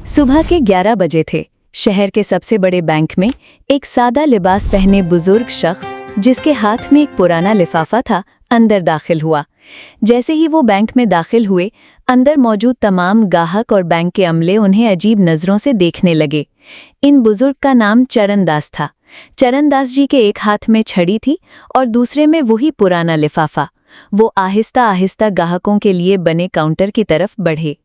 सुबह के 11 बजे थे। शहर के सबसे बड़े बैंक में एक सादा लिबास पहने बुजुर्ग शख्स जिसके हाथ में एक पुराना लिफाफा था अंदर दाखिल हुआ। जैसे ही वो बैंक में दाखिल हुए, अंदर मौजूद तमाम गाहक और बैंक के अमले उन्हें अजीब नजरों से देखने लगे। इन बुजुर्ग का नाम चरणदास था। चरणदास जी के एक हाथ में छड़ी थी और दूसरे में वही पुराना लिफाफा। वो आहिस्ता आहिस्ता ग्राहकों के लिए बने काउंटर की तरफ बढ़े।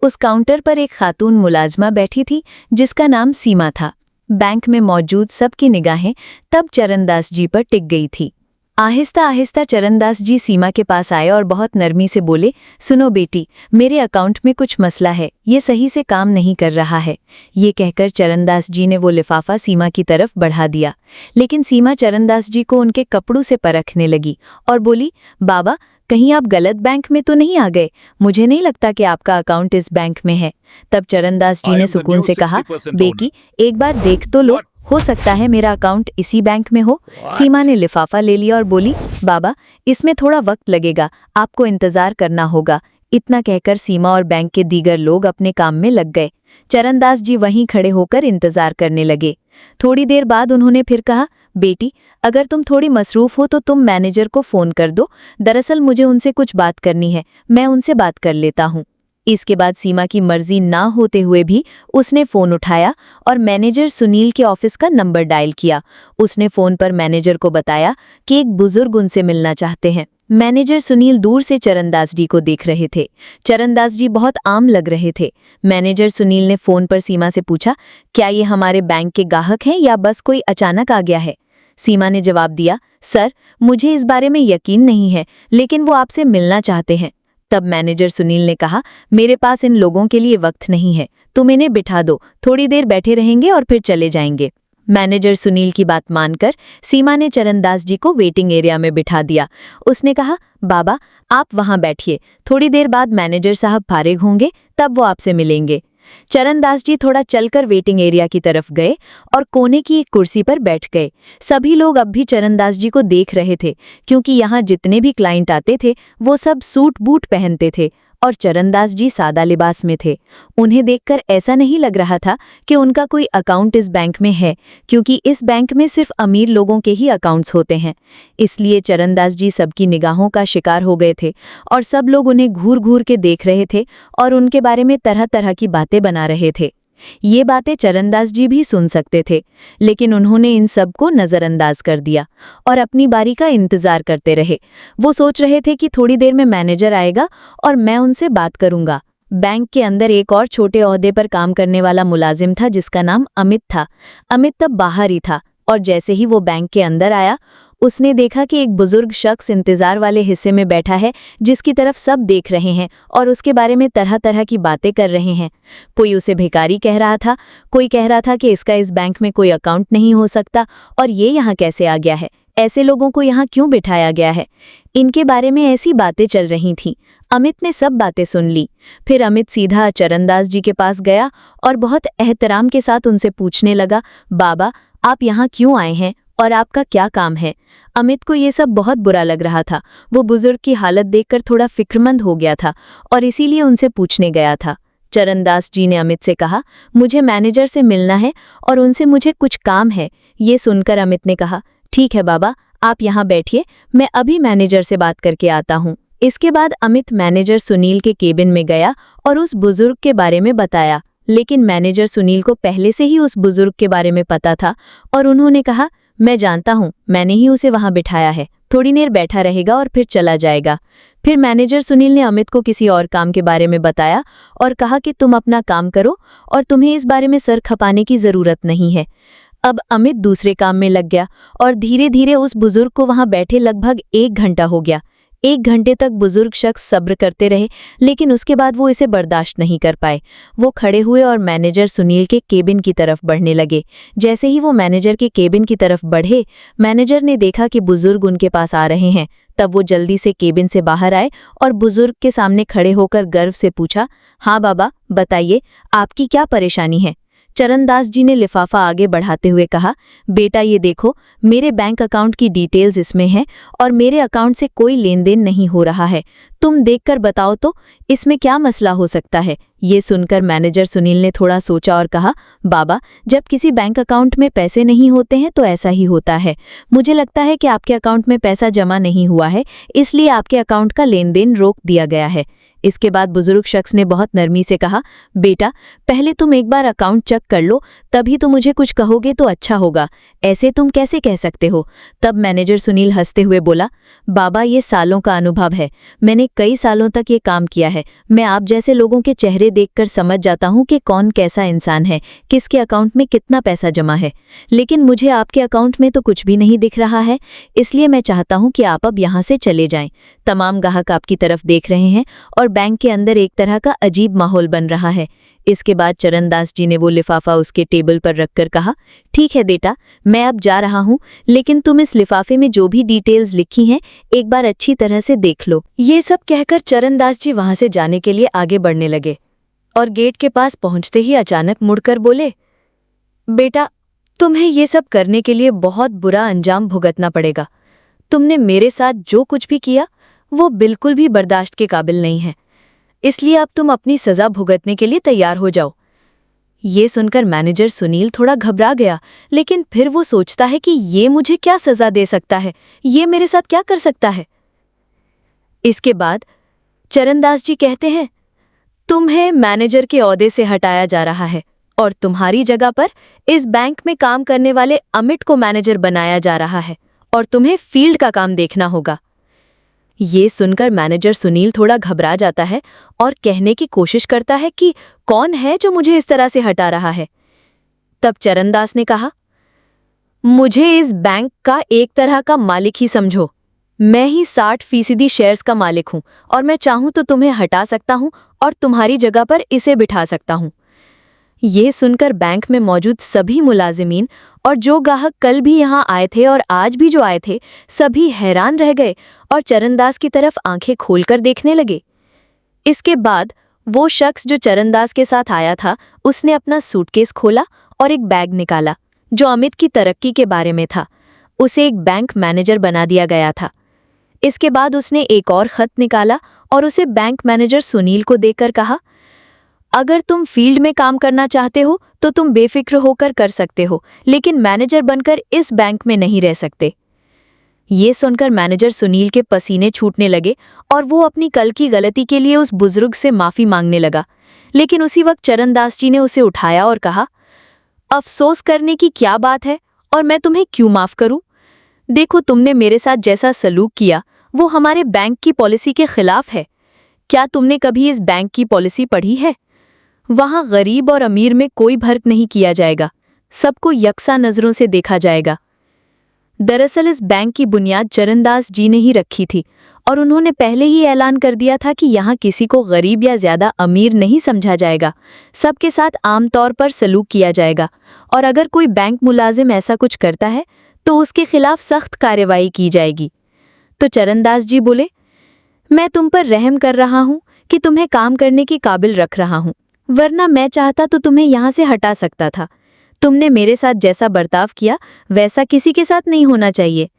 उस काउंटर पर एक खातून मुलाजमा बैठी थी जिसका नाम सीमा था। बैंक में मौजूद सबकी निगाहें तब चरणदास जी पर टिक गई थी। आहिस्ता आहिस्ता चरणदास जी सीमा के पास आए और बहुत नरमी से बोले, सुनो बेटी, मेरे अकाउंट में कुछ मसला है, ये सही से काम नहीं कर रहा है। ये कहकर चरणदास जी ने वो लिफाफा सीमा की तरफ बढ़ा दिया, लेकिन सीमा चरणदास जी को उनके कपड़ों से परखने लगी और बोली, बाबा, कहीं आप गलत बैंक में तो नहीं आ गए? मुझे नहीं लगता कि आपका अकाउंट इस बैंक में है। तब चरणदास जी ने सुकून से कहा, बेटी, एक बार देख तो लो, हो सकता है मेरा अकाउंट इसी बैंक में हो। सीमा ने लिफाफा ले लिया और बोली, बाबा, इसमें थोड़ा वक्त लगेगा, आपको इंतजार करना होगा। इतना कहकर सीमा और बैंक के दीगर लोग अपने काम में लग गए। चरणदास जी वहीं खड़े होकर इंतजार करने लगे। थोड़ी देर बाद उन्होंने फिर कहा, बेटी, अगर तुम थोड़ी मसरूफ हो तो तुम मैनेजर को फ़ोन कर दो। दरअसल मुझे उनसे कुछ बात करनी है, मैं उनसे बात कर लेता हूँ। इसके बाद सीमा की मर्जी ना होते हुए भी उसने फ़ोन उठाया और मैनेजर सुनील के ऑफिस का नंबर डायल किया। उसने फ़ोन पर मैनेजर को बताया कि एक बुजुर्ग उनसे मिलना चाहते हैं। मैनेजर सुनील दूर से चरणदास जी को देख रहे थे। चरणदास जी बहुत आम लग रहे थे। मैनेजर सुनील ने फ़ोन पर सीमा से पूछा, क्या ये हमारे बैंक के ग्राहक हैं या बस कोई अचानक आ गया है? सीमा ने जवाब दिया, सर, मुझे इस बारे में यकीन नहीं है, लेकिन वो आपसे मिलना चाहते हैं। तब मैनेजर सुनील ने कहा, मेरे पास इन लोगों के लिए वक्त नहीं है, तुम इन्हें बिठा दो, थोड़ी देर बैठे रहेंगे और फिर चले जाएंगे। मैनेजर सुनील की बात मानकर सीमा ने चरणदास जी को वेटिंग एरिया में बिठा दिया। उसने कहा, बाबा, आप वहां बैठिए, थोड़ी देर बाद मैनेजर साहब फारिग होंगे, तब वो आपसे मिलेंगे। चरणदास जी थोड़ा चलकर वेटिंग एरिया की तरफ गए और कोने की एक कुर्सी पर बैठ गए। सभी लोग अब भी चरणदास जी को देख रहे थे, क्योंकि यहाँ जितने भी क्लाइंट आते थे वो सब सूट बूट पहनते थे और चरणदास जी सादा लिबास में थे। उन्हें देखकर ऐसा नहीं लग रहा था कि उनका कोई अकाउंट इस बैंक में है, क्योंकि इस बैंक में सिर्फ अमीर लोगों के ही अकाउंट्स होते हैं। इसलिए चरणदास जी सबकी निगाहों का शिकार हो गए थे और सब लोग उन्हें घूर घूर के देख रहे थे और उनके बारे में तरह तरह की बातें बना रहे थे। ये बातें चरणदास जी भी सुन सकते थे, लेकिन उन्होंने इन सब को नज़रअंदाज कर दिया और अपनी बारी का इंतजार करते रहे। वो सोच रहे थे कि थोड़ी देर में मैनेजर आएगा और मैं उनसे बात करूंगा। बैंक के अंदर एक और छोटे ओहदे पर काम करने वाला मुलाजिम था जिसका नाम अमित था। अमित तब बाहर ही था और जैसे ही वो बैंक के अंदर आया, उसने देखा कि एक बुजुर्ग शख्स इंतजार वाले हिस्से में बैठा है जिसकी तरफ सब देख रहे हैं और उसके बारे में तरह तरह की बातें कर रहे हैं। कोई उसे भिखारी कह रहा था, कोई कह रहा था कि इसका इस बैंक में कोई अकाउंट नहीं हो सकता और ये यहाँ कैसे आ गया है, ऐसे लोगों को यहाँ क्यों बिठाया गया है। इनके बारे में ऐसी बातें चल रही थीं। अमित ने सब बातें सुन ली। फिर अमित सीधा चरणदास जी के पास गया और बहुत एहतराम के साथ उनसे पूछने लगा, बाबा, आप यहाँ क्यों आए हैं और आपका क्या काम है? अमित को ये सब बहुत बुरा लग रहा था। वो बुजुर्ग की हालत देखकर थोड़ा फिक्रमंद हो गया था और इसीलिए उनसे पूछने गया था। चरणदास जी ने अमित से कहा, मुझे मैनेजर से मिलना है और उनसे मुझे कुछ काम है। ये सुनकर अमित ने कहा, ठीक है बाबा, आप यहाँ बैठिए, मैं अभी मैनेजर से बात करके आता हूँ। इसके बाद अमित मैनेजर सुनील के केबिन में गया और उस बुजुर्ग के बारे में बताया, लेकिन मैनेजर सुनील को पहले से ही उस बुजुर्ग के बारे में पता था और उन्होंने कहा, मैं जानता हूँ, मैंने ही उसे वहां बिठाया है, थोड़ी देर बैठा रहेगा और फिर चला जाएगा। फिर मैनेजर सुनील ने अमित को किसी और काम के बारे में बताया और कहा कि तुम अपना काम करो और तुम्हें इस बारे में सर खपाने की ज़रूरत नहीं है। अब अमित दूसरे काम में लग गया और धीरे धीरे उस बुजुर्ग को वहां बैठे लगभग 1 घंटा हो गया। 1 घंटे तक बुजुर्ग शख्स सब्र करते रहे, लेकिन उसके बाद वो इसे बर्दाश्त नहीं कर पाए। वो खड़े हुए और मैनेजर सुनील के केबिन की तरफ बढ़ने लगे। जैसे ही वो मैनेजर के केबिन की तरफ बढ़े, मैनेजर ने देखा कि बुजुर्ग उनके पास आ रहे हैं। तब वो जल्दी से केबिन से बाहर आए और बुजुर्ग के सामने खड़े होकर गर्व से पूछा, हाँ बाबा, बताइए, आपकी क्या परेशानी है? चरणदास जी ने लिफाफा आगे बढ़ाते हुए कहा, बेटा ये देखो, मेरे बैंक अकाउंट की डिटेल्स इसमें हैं और मेरे अकाउंट से कोई लेन देन नहीं हो रहा है। तुम देखकर बताओ तो इसमें क्या मसला हो सकता है। ये सुनकर मैनेजर सुनील ने थोड़ा सोचा और कहा, बाबा, जब किसी बैंक अकाउंट में पैसे नहीं होते हैं तो ऐसा ही होता है। मुझे लगता है कि आपके अकाउंट में पैसा जमा नहीं हुआ है, इसलिए आपके अकाउंट का लेन देन रोक दिया गया है। इसके बाद बुजुर्ग शख्स ने बहुत नरमी से कहा, बेटा, पहले तुम एक बार अकाउंट चेक कर लो, तभी तो मुझे कुछ कहोगे तो अच्छा होगा। ऐसे तुम कैसे कह सकते हो। तब मैनेजर सुनील हंसते हुए बोला, बाबा, ये सालों का अनुभव है, मैंने कई सालों तक ये काम किया है। मैं आप जैसे लोगों के चेहरे देखकर समझ जाता हूँ कि कौन कैसा इंसान है, किसके अकाउंट में कितना पैसा जमा है। लेकिन मुझे आपके अकाउंट में तो कुछ भी नहीं दिख रहा है, इसलिए मैं चाहता हूँ कि आप अब यहाँ से चले जाएं। तमाम ग्राहक आपकी तरफ देख रहे हैं और बैंक के अंदर एक तरह का अजीब माहौल बन रहा है। इसके बाद चरणदास जी ने वो लिफाफा उसके टेबल पर रखकर कहा, ठीक है बेटा, मैं अब जा रहा हूँ, लेकिन तुम इस लिफाफे में जो भी डिटेल्स लिखी हैं एक बार अच्छी तरह से देख लो। ये सब कहकर चरणदास जी वहां से जाने के लिए आगे बढ़ने लगे और गेट के पास पहुंचते ही अचानक मुड़कर बोले, बेटा, तुम्हें ये सब करने के लिए बहुत बुरा अंजाम भुगतना पड़ेगा। तुमने मेरे साथ जो कुछ भी किया वो बिल्कुल भी बर्दाश्त के काबिल नहीं है, इसलिए अब तुम अपनी सजा भुगतने के लिए तैयार हो जाओ। ये सुनकर मैनेजर सुनील थोड़ा घबरा गया, लेकिन फिर वो सोचता है कि ये मुझे क्या सजा दे सकता है, ये मेरे साथ क्या कर सकता है। इसके बाद चरणदास जी कहते हैं, तुम्हें मैनेजर के ओहदे से हटाया जा रहा है और तुम्हारी जगह पर इस बैंक में काम करने वाले अमित को मैनेजर बनाया जा रहा है और तुम्हें फील्ड का काम देखना होगा। ये सुनकर मैनेजर सुनील थोड़ा घबरा जाता है और कहने की कोशिश करता है कि कौन है जो मुझे इस तरह से हटा रहा है। तब चरणदास ने कहा, मुझे इस बैंक का एक तरह का मालिक ही समझो। मैं ही 60% शेयर्स का मालिक हूं और मैं चाहूं तो तुम्हें हटा सकता हूं और तुम्हारी जगह पर इसे बिठा सकता हूं। ये सुनकर बैंक में मौजूद सभी मुलाजिमीन और जो ग्राहक कल भी यहां आए थे और आज भी जो आए थे, सभी हैरान रह गए और चरणदास की तरफ आंखें खोलकर देखने लगे। इसके बाद वो शख्स जो चरणदास के साथ आया था, उसने अपना सूटकेस खोला और एक बैग निकाला जो अमित की तरक्की के बारे में था। उसे एक बैंक मैनेजर बना दिया गया था। इसके बाद उसने एक और खत निकाला और उसे बैंक मैनेजर सुनील को देकर कहा, अगर तुम फील्ड में काम करना चाहते हो तो तुम बेफिक्र होकर कर सकते हो, लेकिन मैनेजर बनकर इस बैंक में नहीं रह सकते। ये सुनकर मैनेजर सुनील के पसीने छूटने लगे और वो अपनी कल की गलती के लिए उस बुजुर्ग से माफी मांगने लगा। लेकिन उसी वक्त चरणदास जी ने उसे उठाया और कहा, अफसोस करने की क्या बात है और मैं तुम्हें क्यों माफ करूं? देखो, तुमने मेरे साथ जैसा सलूक किया वो हमारे बैंक की पॉलिसी के खिलाफ है। क्या तुमने कभी इस बैंक की पॉलिसी पढ़ी है? वहां गरीब और अमीर में कोई फर्क नहीं किया जाएगा, सबको यकसा नजरों से देखा जाएगा। दरअसल इस बैंक की बुनियाद चरणदास जी ने ही रखी थी और उन्होंने पहले ही ऐलान कर दिया था कि यहाँ किसी को गरीब या ज्यादा अमीर नहीं समझा जाएगा, सबके साथ आमतौर पर सलूक किया जाएगा और अगर कोई बैंक मुलाजिम ऐसा कुछ करता है तो उसके खिलाफ सख्त कार्रवाई की जाएगी। तो चरणदास जी बोले, मैं तुम पर रहम कर रहा हूँ कि तुम्हें काम करने की काबिल रख रहा हूँ, वरना मैं चाहता तो तुम्हें यहाँ से हटा सकता था। तुमने मेरे साथ जैसा बर्ताव किया वैसा किसी के साथ नहीं होना चाहिए।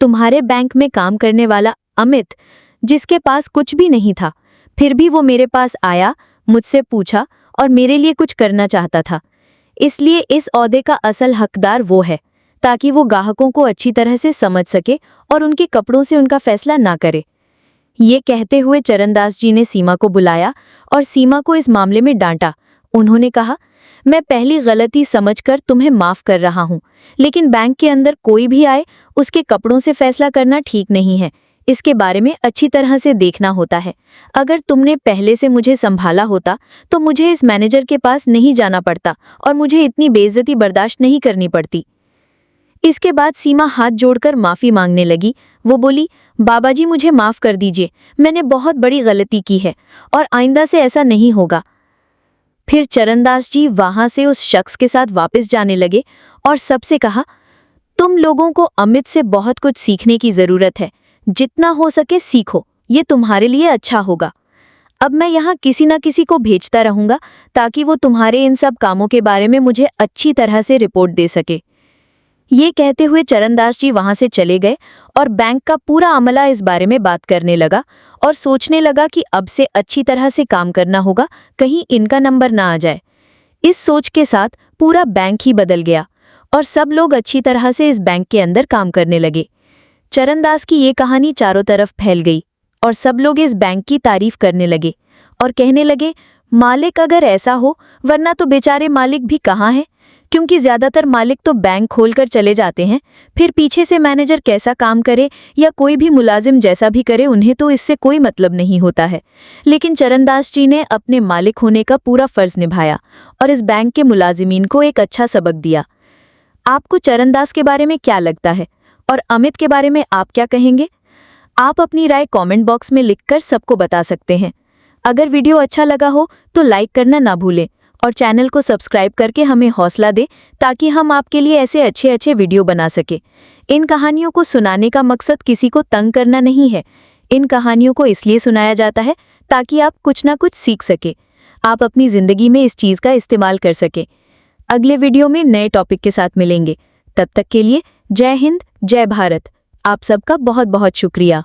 तुम्हारे बैंक में काम करने वाला अमित, जिसके पास कुछ भी नहीं था, फिर भी वो मेरे पास आया, मुझसे पूछा और मेरे लिए कुछ करना चाहता था। इसलिए इस ओहदे का असल हकदार वो है, ताकि वो ग्राहकों को अच्छी तरह से समझ सके और उनके कपड़ों से उनका फैसला ना करे। ये कहते हुए चरणदास जी ने सीमा को बुलाया और सीमा को इस मामले में डांटा। उन्होंने कहा, मैं पहली गलती समझकर तुम्हें माफ कर रहा हूँ, लेकिन बैंक के अंदर कोई भी आए उसके कपड़ों से फैसला करना ठीक नहीं है। इसके बारे में अच्छी तरह से देखना होता है। अगर तुमने पहले से मुझे संभाला होता तो मुझे इस मैनेजर के पास नहीं जाना पड़ता और मुझे इतनी बेइज्जती बर्दाश्त नहीं करनी पड़ती। इसके बाद सीमा हाथ जोड़कर माफी मांगने लगी। वो बोली, बाबा जी, मुझे माफ कर दीजिए, मैंने बहुत बड़ी गलती की है और आइंदा से ऐसा नहीं होगा। फिर चरणदास जी वहां से उस शख्स के साथ वापस जाने लगे और सबसे कहा, तुम लोगों को अमित से बहुत कुछ सीखने की जरूरत है, जितना हो सके सीखो, ये तुम्हारे लिए अच्छा होगा। अब मैं यहाँ किसी न किसी को भेजता रहूंगा ताकि वो तुम्हारे इन सब कामों के बारे में मुझे अच्छी तरह से रिपोर्ट दे सके। ये कहते हुए चरणदास जी वहां से चले गए और बैंक का पूरा अमला इस बारे में बात करने लगा और सोचने लगा कि अब से अच्छी तरह से काम करना होगा, कहीं इनका नंबर ना आ जाए। इस सोच के साथ पूरा बैंक ही बदल गया और सब लोग अच्छी तरह से इस बैंक के अंदर काम करने लगे। चरणदास की ये कहानी चारों तरफ फैल गई और सब लोग इस बैंक की तारीफ करने लगे और कहने लगे, मालिक अगर ऐसा हो, वरना तो बेचारे मालिक भी कहाँ हैं, क्योंकि ज्यादातर मालिक तो बैंक खोलकर चले जाते हैं, फिर पीछे से मैनेजर कैसा काम करे या कोई भी मुलाजिम जैसा भी करे, उन्हें तो इससे कोई मतलब नहीं होता है। लेकिन चरणदास जी ने अपने मालिक होने का पूरा फर्ज निभाया और इस बैंक के मुलाजिमीन को एक अच्छा सबक दिया। आपको चरणदास के बारे में क्या लगता है और अमित के बारे में आप क्या कहेंगे? आप अपनी राय कमेंट बॉक्स में लिखकर सबको बता सकते हैं। अगर वीडियो अच्छा लगा हो तो लाइक करना ना भूलें और चैनल को सब्सक्राइब करके हमें हौसला दें ताकि हम आपके लिए ऐसे अच्छे अच्छे वीडियो बना सकें। इन कहानियों को सुनाने का मकसद किसी को तंग करना नहीं है। इन कहानियों को इसलिए सुनाया जाता है ताकि आप कुछ ना कुछ सीख सकें, आप अपनी ज़िंदगी में इस चीज़ का इस्तेमाल कर सकें। अगले वीडियो में नए टॉपिक के साथ मिलेंगे। तब तक के लिए जय हिंद, जय भारत। आप सबका बहुत बहुत शुक्रिया।